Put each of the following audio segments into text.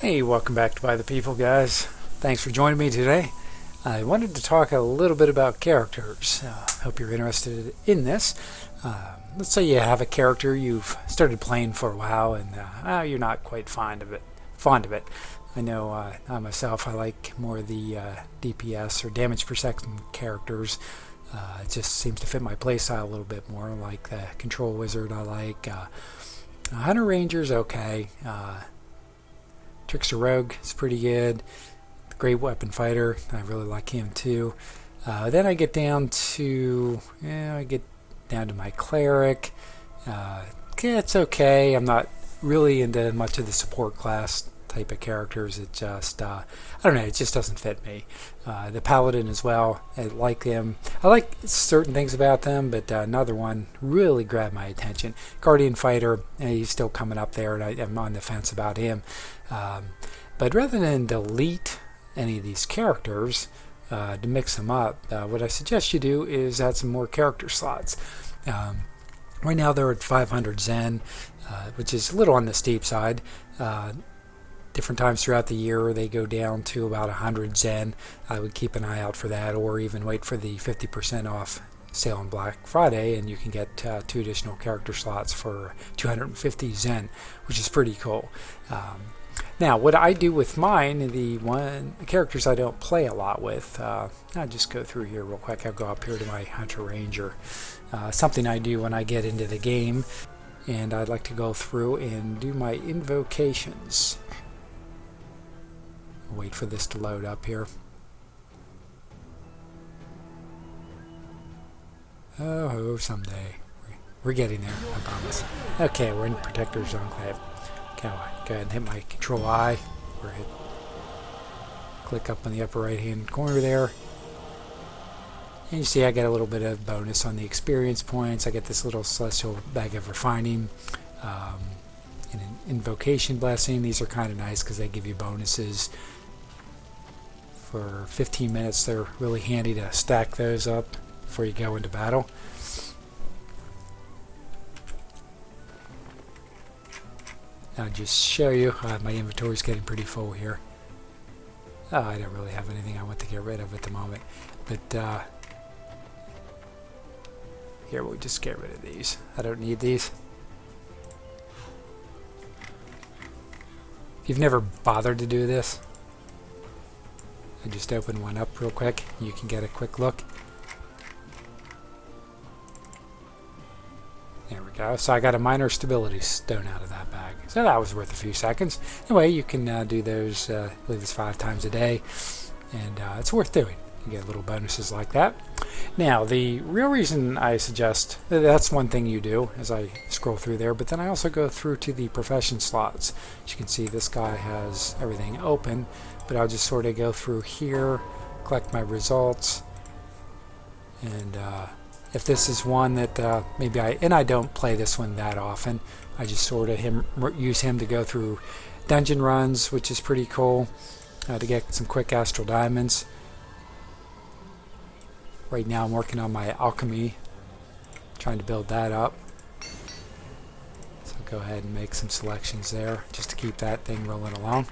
Hey, welcome back to By the People, guys. Thanks for joining me today. I wanted to talk a little bit about characters. Hope you're interested in this. Let's say you have a character you've started playing for a while and you're not quite fond of it. I know I myself, I like more of the DPS or damage per second characters. It just seems to fit my playstyle a little bit more. Like the Control Wizard, I like. Hunter Ranger's okay. Trickster Rogue is pretty good. The Great Weapon Fighter, I really like him too. Then I get down to my Cleric. It's okay. I'm not really into much of the support class type of characters. It just I don't know. It just doesn't fit me. The Paladin as well. I like them. I like certain things about them, but another one really grabbed my attention. Guardian Fighter. He's still coming up there, and I'm on the fence about him. But rather than delete any of these characters to mix them up, what I suggest you do is add some more character slots. Right now they're at 500 Zen, which is a little on the steep side. Different times throughout the year they go down to about 100 Zen. I would keep an eye out for that, or even wait for the 50% off sale on Black Friday, and you can get 2 additional character slots for 250 Zen, which is pretty cool. Now, what I do with mine, the characters I don't play a lot with, I'll just go through here real quick. I'll go up here to my Hunter Ranger. Something I do when I get into the game, and I'd like to go through and do my invocations. Wait for this to load up here. Oh, someday. We're getting there, I promise. Okay, we're in Protector's Enclave. Okay, go ahead and hit my Control I, or click up on the upper right hand corner there. And you see I get a little bit of bonus on the experience points. I get this little Celestial Bag of Refining and an Invocation Blessing. These are kind of nice because they give you bonuses. For 15 minutes, they're really handy to stack those up before you go into battle. I'll just show you, my inventory is getting pretty full here. I don't really have anything I want to get rid of at the moment, but here we'll just get rid of these. I don't need these. If you've never bothered to do this, I just open one up real quick. You can get a quick look. There we go. So I got a minor stability stone out of that bag. So that was worth a few seconds. Anyway, you can do those, I believe it's 5 times a day. And it's worth doing. You get little bonuses like that. Now, the real reason I suggest, that's one thing you do as I scroll through there, but then I also go through to the profession slots. As you can see, this guy has everything open, but I'll just sort of go through here, collect my results, and if this is one that maybe I don't play this one that often, I just sort of use him to go through dungeon runs, which is pretty cool, to get some quick Astral Diamonds. Right now I'm working on my alchemy, trying to build that up. So go ahead and make some selections there, just to keep that thing rolling along.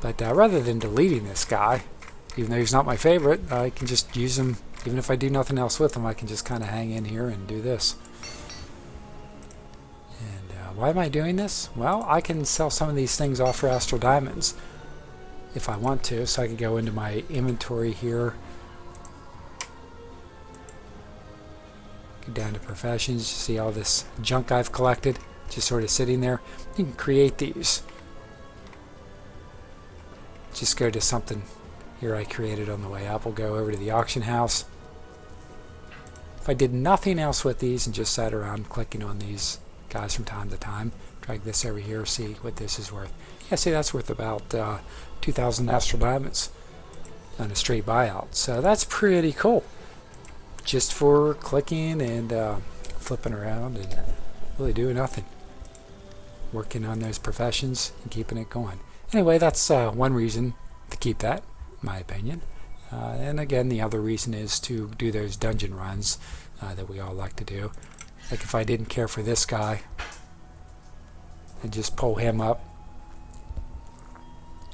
But rather than deleting this guy, even though he's not my favorite, I can just use him. Even if I do nothing else with him, I can just kind of hang in here and do this. And why am I doing this? Well, I can sell some of these things off for Astral Diamonds if I want to, so I can go into my inventory here, go down to professions, see all this junk I've collected just sort of sitting there. You can create these. Just go to something here I created on the way up. We'll go over to the auction house. If I did nothing else with these and just sat around clicking on these guys from time to time, drag this over here, see what this is worth. Yeah, see, that's worth about 2,000 Astral Diamonds on a straight buyout. So that's pretty cool. Just for clicking and flipping around and really doing nothing. Working on those professions and keeping it going. Anyway, that's one reason to keep that, in my opinion. And again, the other reason is to do those dungeon runs that we all like to do. Like if I didn't care for this guy, and just pull him up.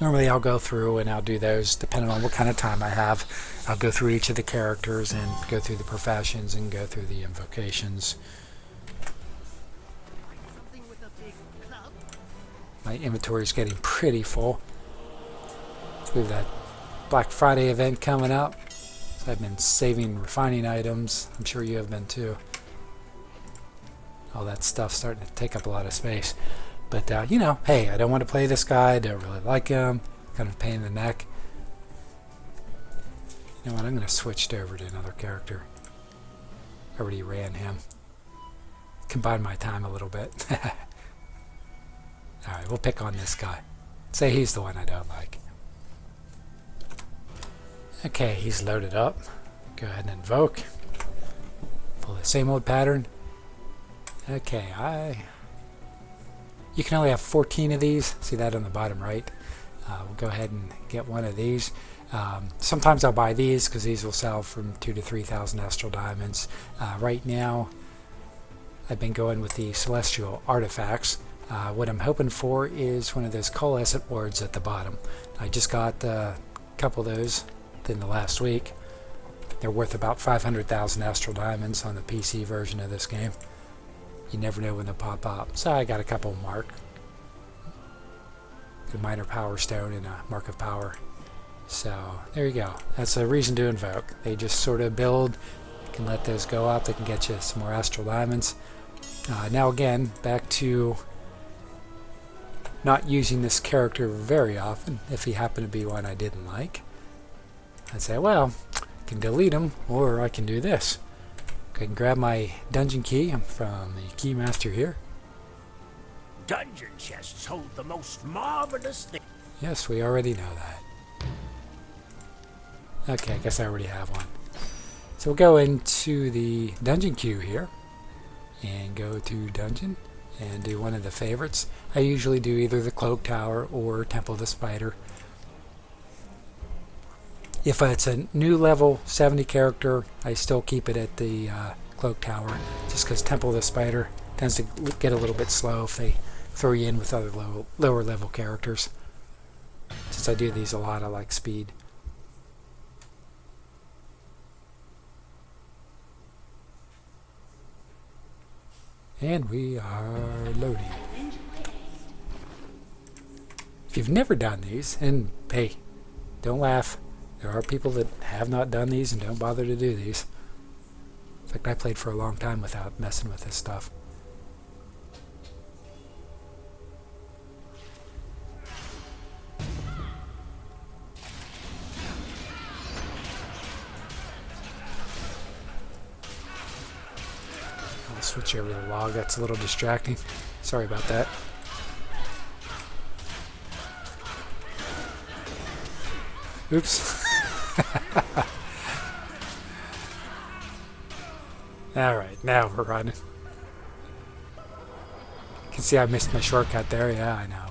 Normally I'll go through and I'll do those depending on what kind of time I have. I'll go through each of the characters and go through the professions and go through the invocations. My inventory is getting pretty full. We have that Black Friday event coming up. So I've been saving refining items. I'm sure you have been too. All that stuff's starting to take up a lot of space. But, you know, hey, I don't want to play this guy. I don't really like him. Kind of a pain in the neck. You know what? I'm going to switch over to another character. I already ran him. Combine my time a little bit. Alright, we'll pick on this guy. Say he's the one I don't like. Okay, he's loaded up. Go ahead and invoke. Pull the same old pattern. Okay, you can only have 14 of these. See that on the bottom right? We'll go ahead and get one of these. Sometimes I'll buy these because these will sell from 2,000 to 3,000 Astral Diamonds. Right now, I've been going with the Celestial Artifacts. What I'm hoping for is one of those Coalescent Wards at the bottom. I just got a couple of those in the last week. They're worth about 500,000 Astral Diamonds on the PC version of this game. You never know when they'll pop up. So I got a couple mark. A minor power stone and a mark of power. So there you go. That's a reason to invoke. They just sort of build. You can let those go out. They can get you some more Astral Diamonds. Now again, back to not using this character very often. If he happened to be one I didn't like, I'd say, well, I can delete him, or I can do this. I can grab my dungeon key from the keymaster here. Dungeon chests hold the most marvelous thing. Yes, we already know that. Okay, I guess I already have one. So we'll go into the dungeon queue here and go to dungeon and do one of the favorites. I usually do either the Cloak Tower or Temple of the Spider. If it's a new level 70 character, I still keep it at the Cloak Tower, just because Temple of the Spider tends to get a little bit slow if they throw you in with other lower level characters. Since I do these a lot, I like speed. And we are loading. If you've never done these, and hey, don't laugh. There are people that have not done these and don't bother to do these. In fact, I played for a long time without messing with this stuff. I'll switch over to the log. That's a little distracting. Sorry about that. Oops. Alright, now we're running. You can see I missed my shortcut there. Yeah, I know.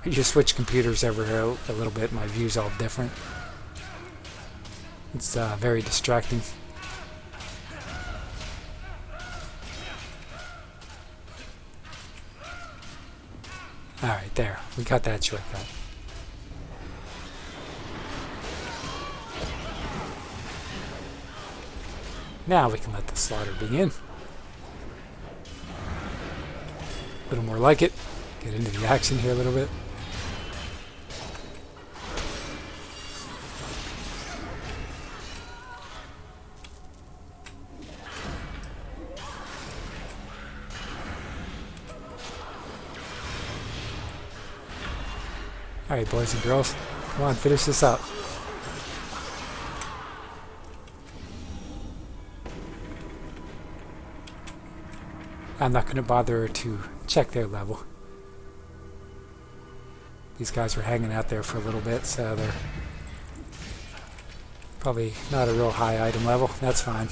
I just switch computers over here a little bit. My view's all different. It's very distracting. Alright, there. We got that shortcut. Now we can let the slaughter begin. A little more like it. Get into the action here a little bit. Alright, boys and girls. Come on, finish this up. I'm not going to bother to check their level. These guys were hanging out there for a little bit, so they're probably not a real high item level. That's fine.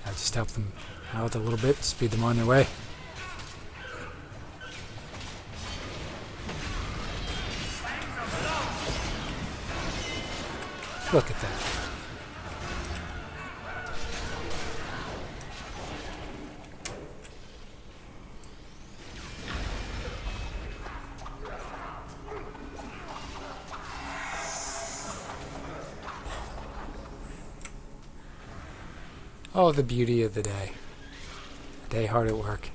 I just help them out a little bit, speed them on their way. Look at that. Oh, the beauty of the day. Day hard at work.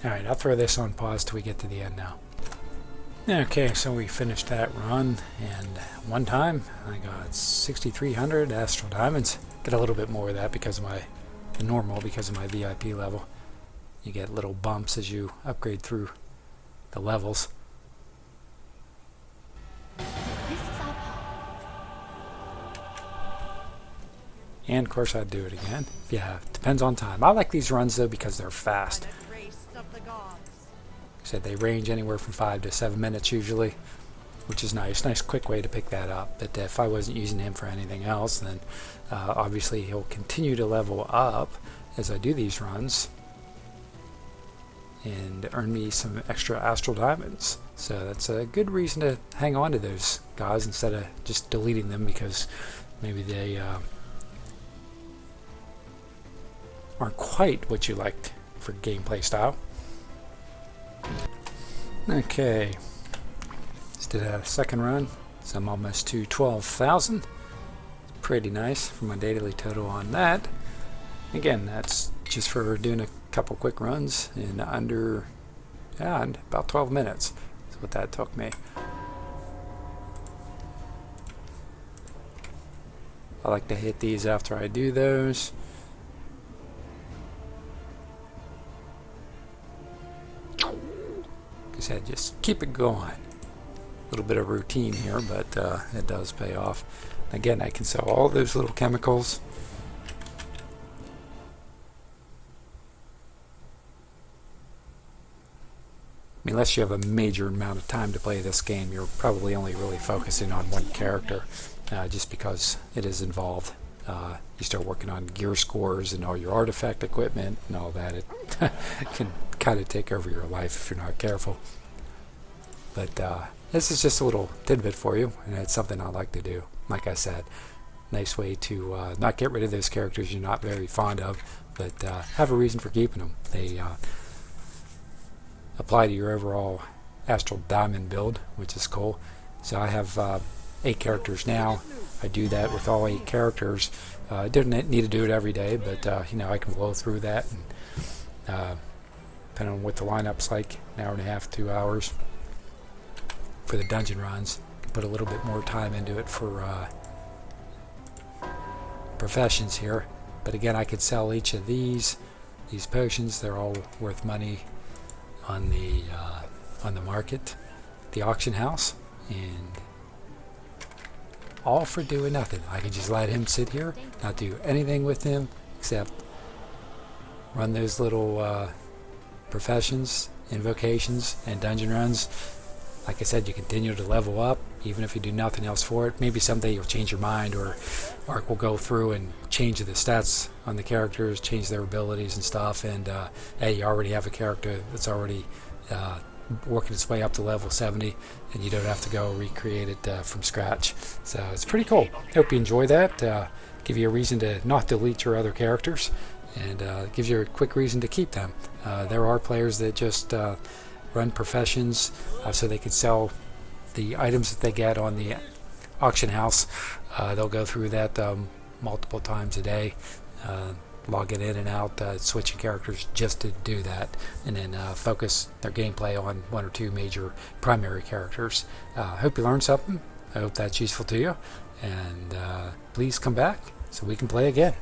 Alright, I'll throw this on pause till we get to the end now. Okay, so we finished that run, and one time I got 6,300 Astral Diamonds. Get a little bit more of that because of my normal, because of my VIP level. You get little bumps as you upgrade through the levels. And of course I'd do it again. Yeah, depends on time. I like these runs though because they're fast. Said they range anywhere from 5 to 7 minutes usually, which is nice. Nice quick way to pick that up. But if I wasn't using him for anything else, then obviously he'll continue to level up as I do these runs and earn me some extra Astral Diamonds. So that's a good reason to hang on to those guys instead of just deleting them because maybe they aren't quite what you liked for gameplay style. Okay, just did a second run, so I'm almost to 12,000. Pretty nice for my daily total on that. Again, that's just for doing a couple quick runs in under, in about 12 minutes. That's what that took me. I like to hit these after I do those. Like I said, just keep it going. A little bit of routine here, but it does pay off. Again, I can sell all those little chemicals. I mean, unless you have a major amount of time to play this game, you're probably only really focusing on one character, just because it is involved. You start working on gear scores and all your artifact equipment and all that. It can kind of take over your life if you're not careful. But this is just a little tidbit for you, and it's something I like to do. Like I said, nice way to not get rid of those characters you're not very fond of, but have a reason for keeping them. They apply to your overall Astral Diamond build, which is cool. So I have 8 characters now. I do that with all 8 characters. I don't need to do it every day, but you know, I can blow through that. And, depending on what the lineup's like, an hour and a half, 2 hours for the dungeon runs. Can put a little bit more time into it for professions here. But again, I could sell each of these potions. They're all worth money on the market, the auction house, and all for doing nothing. I can just let him sit here, not do anything with him except run those little professions, invocations, and dungeon runs. Like I said, you continue to level up even if you do nothing else for it. Maybe someday you'll change your mind, or Ark will go through and change the stats on the characters, change their abilities and stuff, and hey, you already have a character that's already working its way up to level 70, and you don't have to go recreate it from scratch. So it's pretty cool. Hope you enjoy that. Give you a reason to not delete your other characters, and gives you a quick reason to keep them. There are players that just run professions so they can sell the items that they get on the auction house. They'll go through that multiple times a day, logging in and out, switching characters just to do that, and then focus their gameplay on 1 or 2 major primary characters. Hope you learned something. I hope that's useful to you, and please come back so we can play again.